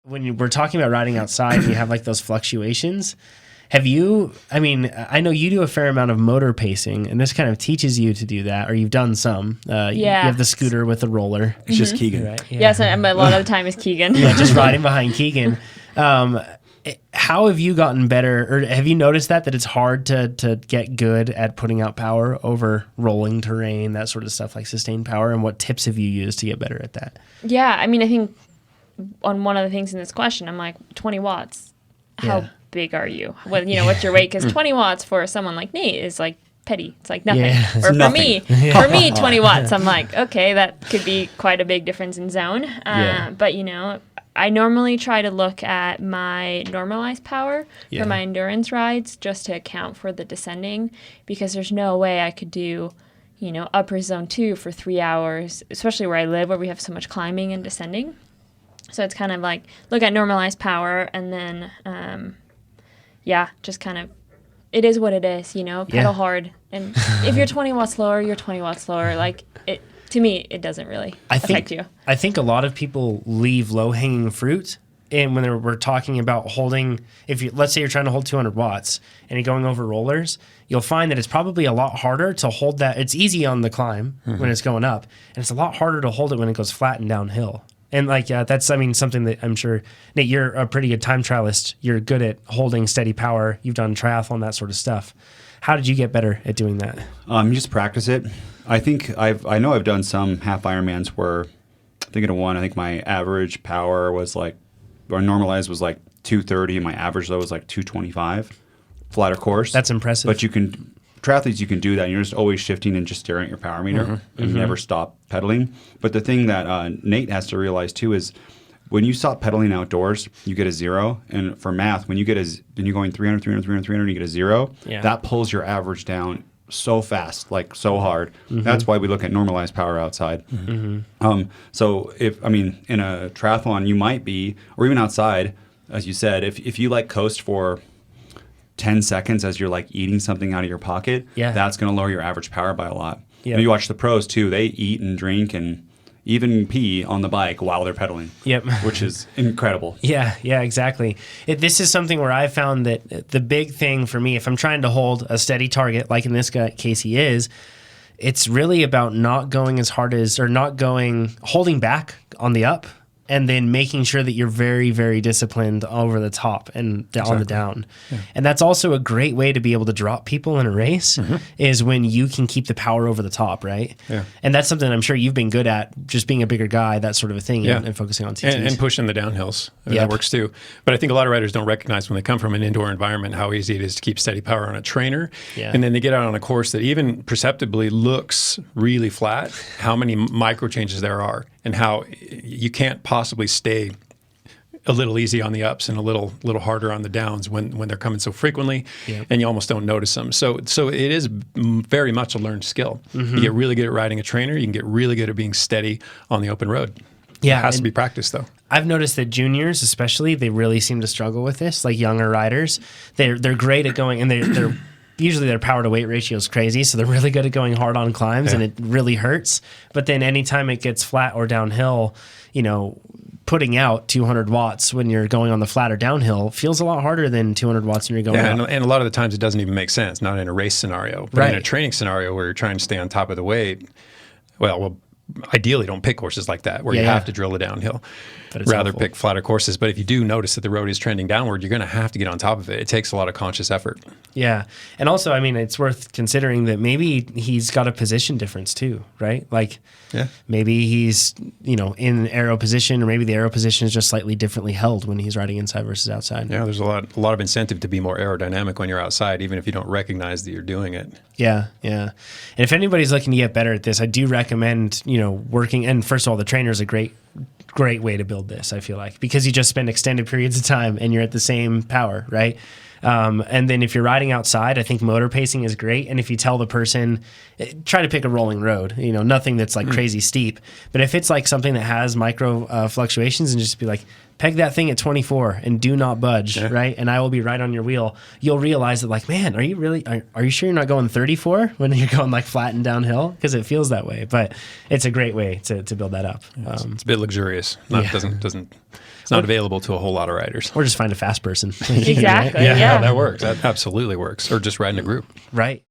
we're talking about riding outside and you have like those fluctuations, have you, I mean, I know you do a fair amount of motor pacing, and this kind of teaches you to do that, or you've done some. You have the scooter with the roller. It's just Keegan. Right? Yeah. Yes, a lot of the time is Keegan. Yeah, just riding behind Keegan. How have you gotten better, or have you noticed that it's hard to get good at putting out power over rolling terrain, that sort of stuff, like sustained power, and what tips have you used to get better at that? Yeah, I mean, I think on one of the things in this question, I'm like, 20 watts, how big are you? Well, what's your weight? Because 20 watts for someone like Nate is like petty. It's like nothing. Yeah. Or for me, 20 watts, I'm like, okay, that could be quite a big difference in zone. But, I normally try to look at my normalized power for my endurance rides just to account for the descending, because there's no way I could do, upper zone 2 for 3 hours, especially where I live, where we have so much climbing and descending. So it's kind of like look at normalized power and then, just kind of, it is what it is, pedal hard. And if you're 20 watts lower, you're 20 watts lower. Like to me, it doesn't really affect you. I think a lot of people leave low-hanging fruit, and when we're talking about holding, let's say you're trying to hold 200 watts and you're going over rollers, you'll find that it's probably a lot harder to hold that. It's easy on the climb when it's going up, and it's a lot harder to hold it when it goes flat and downhill. And that's, something that I'm sure, Nate, you're a pretty good time trialist. You're good at holding steady power. You've done triathlon, that sort of stuff. How did you get better at doing that? You just practice it. I think I know I've done some half Ironmans where, thinking of one, I think my average power was like, or normalized was like 230, and my average though was like 225, flatter course. That's impressive. But triathletes, you can do that. And you're just always shifting and just staring at your power meter and never stop pedaling. But the thing that Nate has to realize too is when you stop pedaling outdoors, you get a 0. And for math, when you're going 300, 300, 300, 300, you get a 0, that pulls your average down so fast, like so hard. That's why we look at normalized power outside. So in a triathlon, you might be, or even outside, as you said, if you like coast for 10 seconds as you're like eating something out of your pocket, that's going to lower your average power by a lot. You watch the pros too, they eat and drink and even pee on the bike while they're pedaling, which is incredible. Yeah, exactly. This is something where I found that the big thing for me, if I'm trying to hold a steady target, like in this case he is, it's really about not going as hard as, or holding back on the up, and then making sure that you're very, very disciplined over the top and on the down. And that's also a great way to be able to drop people in a race, is when you can keep the power over the top, right? And that's something I'm sure you've been good at, just being a bigger guy, that sort of a thing, and focusing on TTs. And pushing the downhills. That works too. But I think a lot of riders don't recognize when they come from an indoor environment how easy it is to keep steady power on a trainer. And then they get out on a course that even perceptibly looks really flat, how many micro changes there are, and how you can't possibly stay a little easy on the ups and a little harder on the downs when they're coming so frequently, and you almost don't notice them. So it is very much a learned skill. You get really good at riding a trainer. You can get really good at being steady on the open road. It has to be practiced though. I've noticed that juniors, especially, they really seem to struggle with this. Like younger riders, they're great at going, and they're usually their power to weight ratio is crazy, so they're really good at going hard on climbs, and it really hurts. But then anytime it gets flat or downhill, putting out 200 watts when you're going on the flat or downhill feels a lot harder than 200 watts when you're going up. And a lot of the times it doesn't even make sense, not in a race scenario. But in a training scenario where you're trying to stay on top of the weight, well, ideally don't pick courses like that where you have to drill the downhill. Rather pick flatter courses. But if you do notice that the road is trending downward, you're going to have to get on top of it. It takes a lot of conscious effort. Yeah. And also, it's worth considering that maybe he's got a position difference too, right? Like maybe he's, in aero position, or maybe the aero position is just slightly differently held when he's riding inside versus outside. Yeah, there's a lot of incentive to be more aerodynamic when you're outside, even if you don't recognize that you're doing it. Yeah. And if anybody's looking to get better at this, I do recommend, working. And first of all, the trainer is a great way to build this, I feel like, because you just spend extended periods of time and you're at the same power, right? And then if you're riding outside, I think motor pacing is great. And if you tell the person, try to pick a rolling road, nothing that's like crazy steep. But if it's like something that has micro fluctuations, and just be like, peg that thing at 24 and do not budge, right? And I will be right on your wheel. You'll realize that, like, man, are you sure you're not going 34 when you're going like flat and downhill? Because it feels that way. But it's a great way to build that up. It's a bit luxurious. It's not available to a whole lot of riders. Or just find a fast person. Exactly. Yeah, that works. That absolutely works. Or just ride in a group. Right.